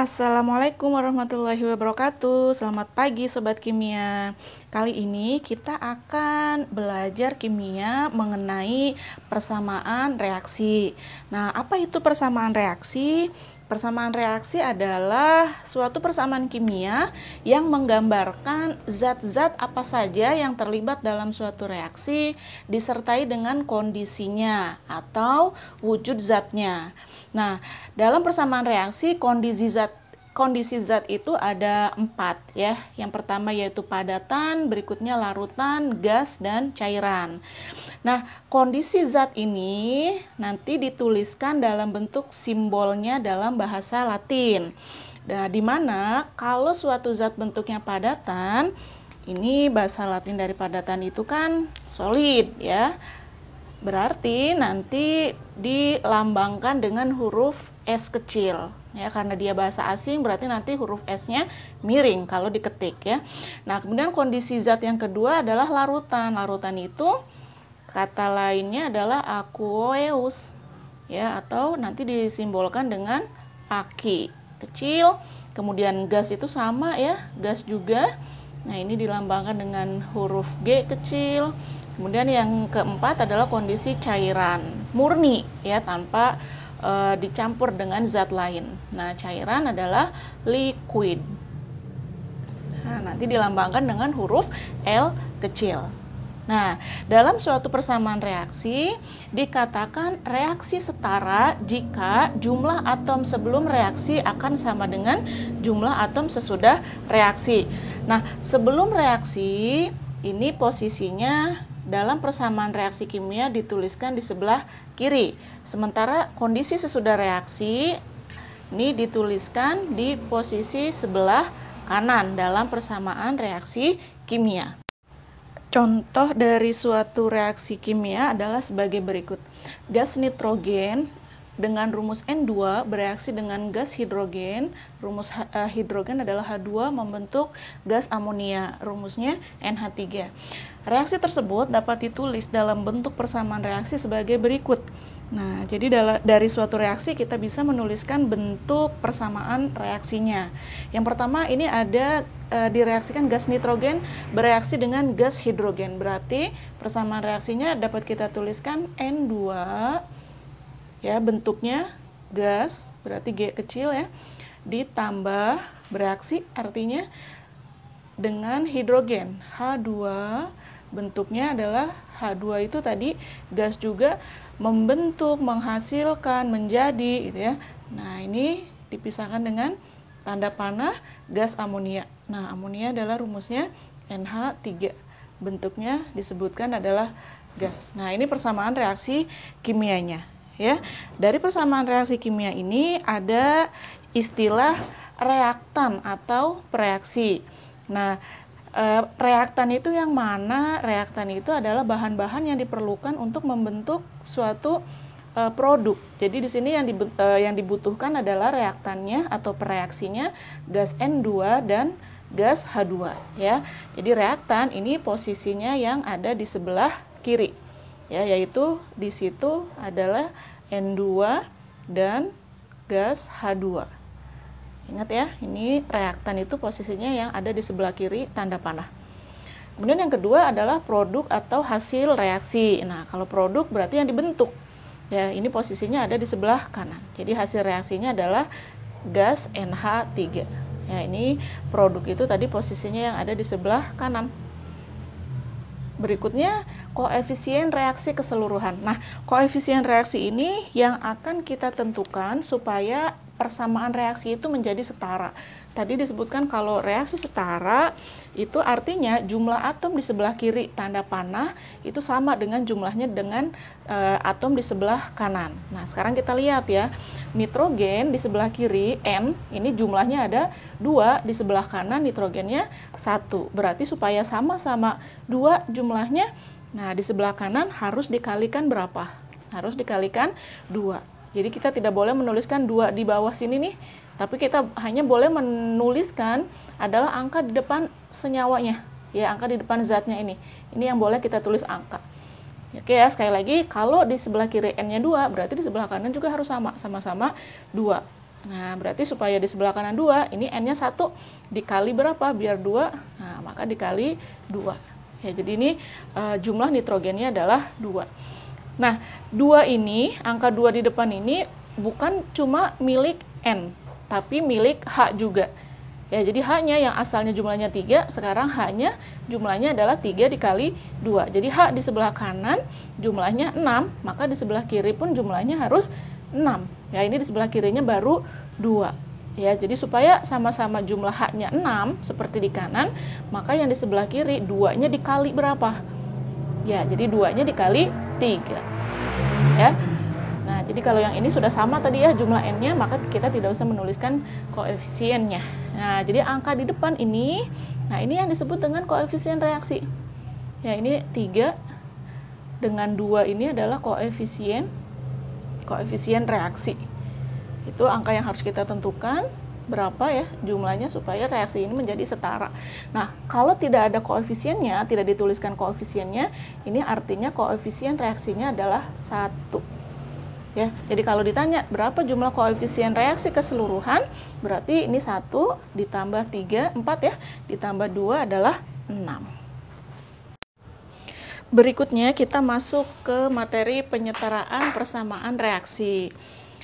Assalamualaikum warahmatullahi wabarakatuh. Selamat pagi Sobat Kimia. Kali ini kita akan belajar kimia mengenai persamaan reaksi. Nah, apa itu persamaan reaksi? Persamaan reaksi adalah suatu persamaan kimia yang menggambarkan zat-zat apa saja yang terlibat dalam suatu reaksi disertai dengan kondisinya atau wujud zatnya. Nah, dalam persamaan reaksi kondisi zat itu ada 4 ya. Yang pertama yaitu padatan, berikutnya larutan, gas, dan cairan. Nah, kondisi zat ini nanti dituliskan dalam bentuk simbolnya dalam bahasa Latin. Nah, di mana kalau suatu zat bentuknya padatan, ini bahasa Latin dari padatan itu kan solid ya. Berarti nanti dilambangkan dengan huruf S kecil ya, karena dia bahasa asing berarti nanti huruf S-nya miring kalau diketik ya. Nah, kemudian kondisi zat yang kedua adalah larutan. Larutan itu kata lainnya adalah aqueous ya, atau nanti disimbolkan dengan aki kecil. Kemudian gas itu sama ya, gas juga. Nah, ini dilambangkan dengan huruf G kecil. Kemudian yang keempat adalah kondisi cairan murni ya, tanpa dicampur dengan zat lain. Nah, cairan adalah liquid. Nah, nanti dilambangkan dengan huruf L kecil. Nah, dalam suatu persamaan reaksi dikatakan reaksi setara jika jumlah atom sebelum reaksi akan sama dengan jumlah atom sesudah reaksi. Nah, sebelum reaksi ini posisinya dalam persamaan reaksi kimia dituliskan di sebelah kiri. Sementara kondisi sesudah reaksi ini dituliskan di posisi sebelah kanan dalam persamaan reaksi kimia. Contoh dari suatu reaksi kimia adalah sebagai berikut. Gas nitrogen dengan rumus N2 bereaksi dengan gas hidrogen. Rumus hidrogen adalah H2 membentuk gas amonia. Rumusnya NH3. Reaksi tersebut dapat ditulis dalam bentuk persamaan reaksi sebagai berikut. Nah, jadi dari suatu reaksi kita bisa menuliskan bentuk persamaan reaksinya. Yang pertama ini ada direaksikan gas nitrogen bereaksi dengan gas hidrogen. Berarti persamaan reaksinya dapat kita tuliskan N2 ya, bentuknya gas, berarti G kecil ya, ditambah bereaksi artinya dengan hidrogen, H2, bentuknya adalah H2 itu tadi gas juga, membentuk, menghasilkan, menjadi gitu ya. Nah, ini dipisahkan dengan tanda panah gas amonia. Nah, amonia adalah rumusnya NH3, bentuknya disebutkan adalah gas. Nah, ini persamaan reaksi kimianya ya. Dari persamaan reaksi kimia ini ada istilah reaktan atau preaksi. Nah, reaktan itu yang mana? Reaktan itu adalah bahan-bahan yang diperlukan untuk membentuk suatu produk. Jadi di sini yang dibutuhkan adalah reaktannya atau preaksinya gas N2 dan gas H2 ya. Jadi reaktan ini posisinya yang ada di sebelah kiri. Ya, yaitu di situ adalah N2 dan gas H2. Ingat ya, ini reaktan itu posisinya yang ada di sebelah kiri tanda panah. Kemudian yang kedua adalah produk atau hasil reaksi. Nah, kalau produk berarti yang dibentuk. Ya, ini posisinya ada di sebelah kanan. Jadi hasil reaksinya adalah gas NH3. Ya, ini produk itu tadi posisinya yang ada di sebelah kanan. Berikutnya, koefisien reaksi keseluruhan. Nah, koefisien reaksi ini yang akan kita tentukan supaya persamaan reaksi itu menjadi setara. Tadi disebutkan kalau reaksi setara itu artinya jumlah atom di sebelah kiri tanda panah itu sama dengan jumlahnya dengan atom di sebelah kanan. Nah, sekarang kita lihat ya. Nitrogen di sebelah kiri N, ini jumlahnya ada 2, di sebelah kanan nitrogennya 1. Berarti supaya sama-sama 2 jumlahnya, nah di sebelah kanan harus dikalikan berapa? Harus dikalikan 2. Jadi kita tidak boleh menuliskan 2 di bawah sini nih, tapi kita hanya boleh menuliskan adalah angka di depan senyawanya, ya, angka di depan zatnya ini. Ini yang boleh kita tulis angka. Oke ya, sekali lagi, kalau di sebelah kiri N-nya 2, berarti di sebelah kanan juga harus sama-sama 2. Nah, berarti supaya di sebelah kanan 2, ini N-nya 1 dikali berapa? Biar 2, nah maka dikali 2. Ya, jadi ini jumlah nitrogennya adalah 2. Nah, 2 ini, angka 2 di depan ini bukan cuma milik N, tapi milik H juga. Ya, jadi H-nya yang asalnya jumlahnya 3, sekarang H-nya jumlahnya adalah 3 dikali 2. Jadi H di sebelah kanan jumlahnya 6, maka di sebelah kiri pun jumlahnya harus 6. Ya, ini di sebelah kirinya baru 2. Ya, jadi supaya sama-sama jumlah H-nya 6 seperti di kanan, maka yang di sebelah kiri 2-nya dikali berapa? Ya, jadi 2-nya dikali 3. Ya. Nah, jadi kalau yang ini sudah sama tadi ya jumlah N-nya, maka kita tidak usah menuliskan koefisiennya. Nah, jadi angka di depan ini, nah ini yang disebut dengan koefisien reaksi. Ya, ini 3 dengan 2 ini adalah koefisien reaksi. Itu angka yang harus kita tentukan berapa ya jumlahnya supaya reaksi ini menjadi setara. Nah, kalau tidak ada koefisiennya, tidak dituliskan koefisiennya, ini artinya koefisien reaksinya adalah 1. Ya, jadi kalau ditanya berapa jumlah koefisien reaksi keseluruhan, berarti ini 1 ditambah 3, 4 ya, ditambah 2 adalah 6. Berikutnya kita masuk ke materi penyetaraan persamaan reaksi.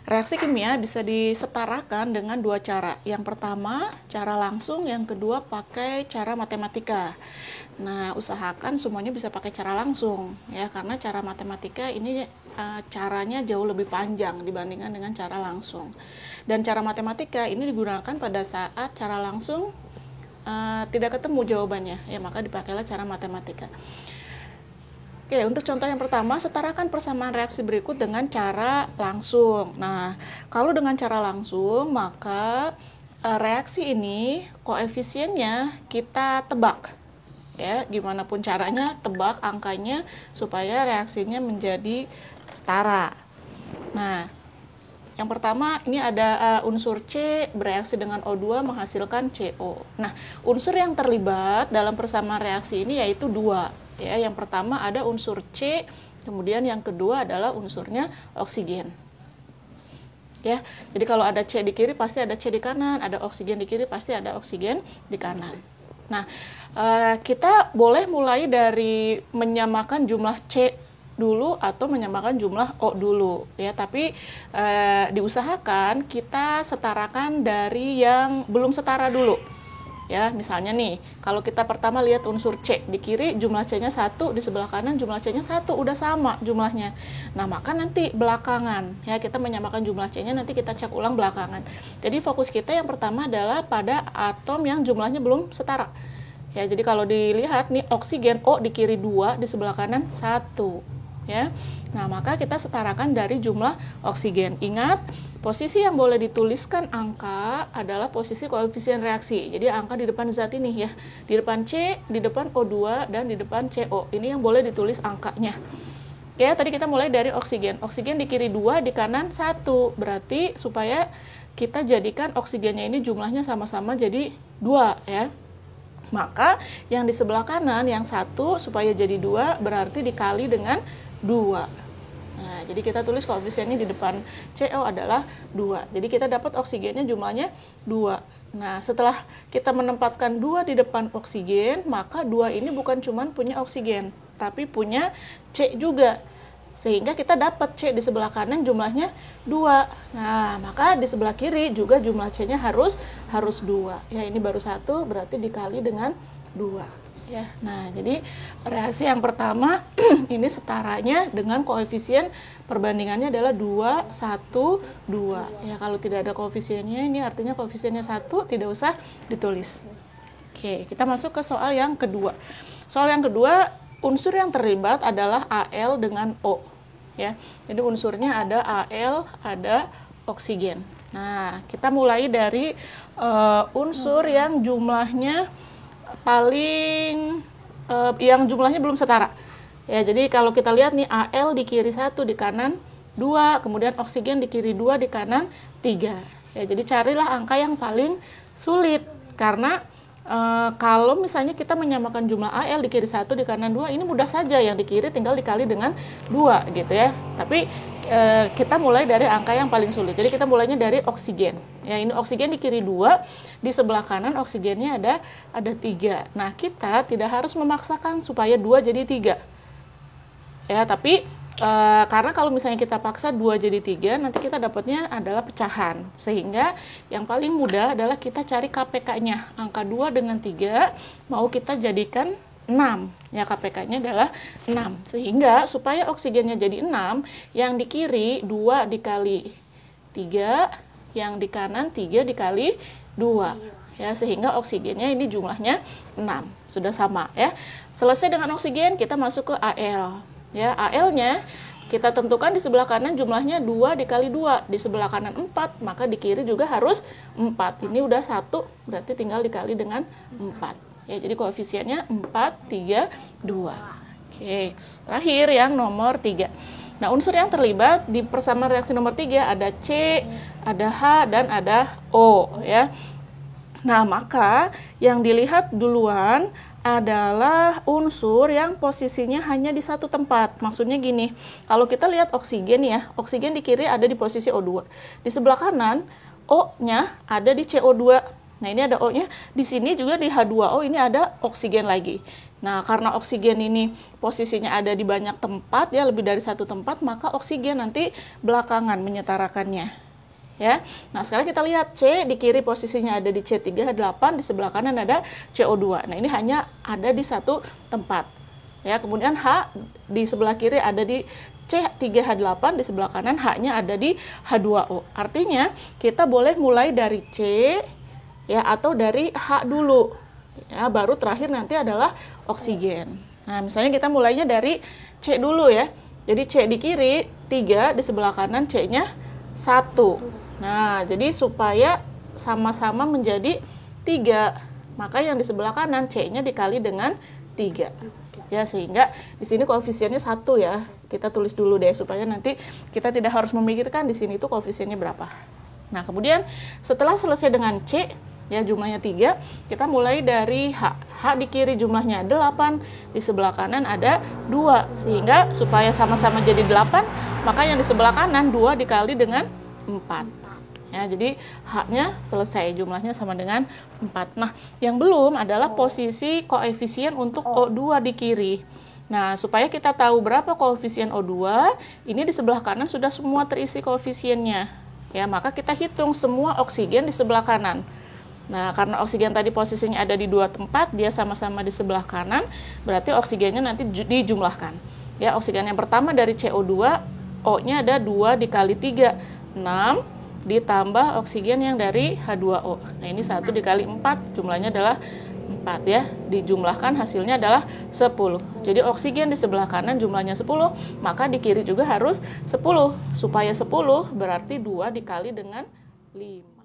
Reaksi kimia bisa disetarakan dengan 2 cara. Yang pertama, cara langsung, yang kedua pakai cara matematika. Nah, usahakan semuanya bisa pakai cara langsung ya, karena cara matematika ini caranya jauh lebih panjang dibandingkan dengan cara langsung. Dan cara matematika ini digunakan pada saat cara langsung tidak ketemu jawabannya, ya maka dipakailah cara matematika. Oke, untuk contoh yang pertama, setarakan persamaan reaksi berikut dengan cara langsung. Nah, kalau dengan cara langsung, maka reaksi ini koefisiennya kita tebak. Ya, gimana pun caranya, tebak angkanya supaya reaksinya menjadi setara. Nah, yang pertama ini ada unsur C bereaksi dengan O2 menghasilkan CO. Nah, unsur yang terlibat dalam persamaan reaksi ini yaitu 2. Ya, yang pertama ada unsur C, kemudian yang kedua adalah unsurnya oksigen. Ya, jadi kalau ada C di kiri pasti ada C di kanan, ada oksigen di kiri pasti ada oksigen di kanan. Nah, kita boleh mulai dari menyamakan jumlah C dulu atau menyamakan jumlah O dulu, ya. Tapi diusahakan kita setarakan dari yang belum setara dulu. Ya, misalnya nih, kalau kita pertama lihat unsur C, di kiri jumlah C-nya 1, di sebelah kanan jumlah C-nya 1, udah sama jumlahnya. Nah, maka nanti belakangan, ya kita menyamakan jumlah C-nya, nanti kita cek ulang belakangan. Jadi fokus kita yang pertama adalah pada atom yang jumlahnya belum setara. Ya, jadi kalau dilihat nih oksigen O di kiri 2, di sebelah kanan 1. Ya. Nah, maka kita setarakan dari jumlah oksigen. Ingat, posisi yang boleh dituliskan angka adalah posisi koefisien reaksi. Jadi angka di depan zat ini ya. Di depan C, di depan O2, dan di depan CO. Ini yang boleh ditulis angkanya. Ya, tadi kita mulai dari oksigen. Oksigen di kiri 2, di kanan 1. Berarti supaya kita jadikan oksigennya ini jumlahnya sama-sama jadi 2 ya. Maka yang di sebelah kanan yang 1 supaya jadi 2 berarti dikali dengan 2. Nah, jadi kita tulis koefisiennya di depan CO adalah 2. Jadi kita dapat oksigennya jumlahnya 2. Nah, setelah kita menempatkan 2 di depan oksigen, maka 2 ini bukan cuma punya oksigen, tapi punya C juga. Sehingga kita dapat C di sebelah kanan jumlahnya 2. Nah, maka di sebelah kiri juga jumlah C-nya harus 2. Ya, ini baru 1 berarti dikali dengan 2. Ya, nah jadi reaksi yang pertama ini setaranya dengan koefisien perbandingannya adalah 2, 1, 2. Ya, kalau tidak ada koefisiennya ini artinya koefisiennya 1 tidak usah ditulis. Oke, kita masuk ke soal yang kedua. Soal yang kedua, unsur yang terlibat adalah Al dengan O. Ya, jadi unsurnya ada Al, ada oksigen. Nah, kita mulai dari unsur yang jumlahnya yang jumlahnya belum setara. Ya, jadi kalau kita lihat nih Al di kiri 1, di kanan 2, kemudian oksigen di kiri 2, di kanan 3. Ya, jadi carilah angka yang paling sulit karena kalau misalnya kita menyamakan jumlah Al di kiri 1, di kanan 2, ini mudah saja, yang di kiri tinggal dikali dengan 2 gitu ya. Tapi kita mulai dari angka yang paling sulit. Jadi kita mulainya dari oksigen. Ya, ini oksigen di kiri 2, di sebelah kanan oksigennya ada 3. Nah, kita tidak harus memaksakan supaya 2 jadi 3. Ya, tapi karena kalau misalnya kita paksa 2 jadi 3, nanti kita dapatnya adalah pecahan. Sehingga yang paling mudah adalah kita cari KPK-nya. Angka 2 dengan 3 mau kita jadikan 6. Ya, KPK-nya adalah 6. Sehingga supaya oksigennya jadi 6, yang di kiri 2 dikali 3, yang di kanan 3 dikali 2. Ya, sehingga oksigennya ini jumlahnya 6. Sudah sama ya. Selesai dengan oksigen, kita masuk ke Al. Ya, Al-nya kita tentukan di sebelah kanan jumlahnya 2 dikali 2, di sebelah kanan 4, maka di kiri juga harus 4. Ini udah 1, berarti tinggal dikali dengan 4. Ya, jadi koefisiennya 4, 3, 2. Oke, terakhir yang nomor 3. Nah, unsur yang terlibat di persamaan reaksi nomor 3 ada C, ada H, dan ada O. Ya. Nah, maka yang dilihat duluan adalah unsur yang posisinya hanya di satu tempat. Maksudnya gini, kalau kita lihat oksigen ya, oksigen di kiri ada di posisi O2. Di sebelah kanan, O-nya ada di CO2. Nah, ini ada O-nya. Di sini juga di H2O ini ada oksigen lagi. Nah, karena oksigen ini posisinya ada di banyak tempat, ya lebih dari satu tempat, maka oksigen nanti belakangan menyetarakannya. Ya. Nah, sekarang kita lihat C di kiri posisinya ada di C3H8, di sebelah kanan ada CO2. Nah, ini hanya ada di satu tempat. Ya, kemudian H di sebelah kiri ada di C3H8, di sebelah kanan H-nya ada di H2O. Artinya, kita boleh mulai dari C ya atau dari H dulu. Ya, baru terakhir nanti adalah oksigen. Nah, misalnya kita mulainya dari C dulu ya. Jadi C di kiri 3, di sebelah kanan C-nya 1. Nah, jadi supaya sama-sama menjadi 3, maka yang di sebelah kanan C-nya dikali dengan 3. Ya, sehingga di sini koefisiennya 1 ya. Kita tulis dulu deh supaya nanti kita tidak harus memikirkan di sini itu koefisiennya berapa. Nah, kemudian setelah selesai dengan C, ya jumlahnya 3, kita mulai dari H. H di kiri jumlahnya 8, di sebelah kanan ada 2. Sehingga supaya sama-sama jadi 8, maka yang di sebelah kanan 2 dikali dengan 4. Ya, jadi H-nya selesai, jumlahnya sama dengan 4. Nah, yang belum adalah posisi koefisien untuk O2 di kiri. Nah, supaya kita tahu berapa koefisien O2, ini di sebelah kanan sudah semua terisi koefisiennya. Ya, maka kita hitung semua oksigen di sebelah kanan. Nah, karena oksigen tadi posisinya ada di 2 tempat, dia sama-sama di sebelah kanan, berarti oksigennya nanti dijumlahkan. Ya, oksigen yang pertama dari CO2, O-nya ada 2 dikali 3, 6, ditambah oksigen yang dari H2O. Nah, ini 1 dikali 4, jumlahnya adalah 4 ya. Dijumlahkan hasilnya adalah 10. Jadi oksigen di sebelah kanan jumlahnya 10, maka di kiri juga harus 10. Supaya 10 berarti 2 dikali dengan 5.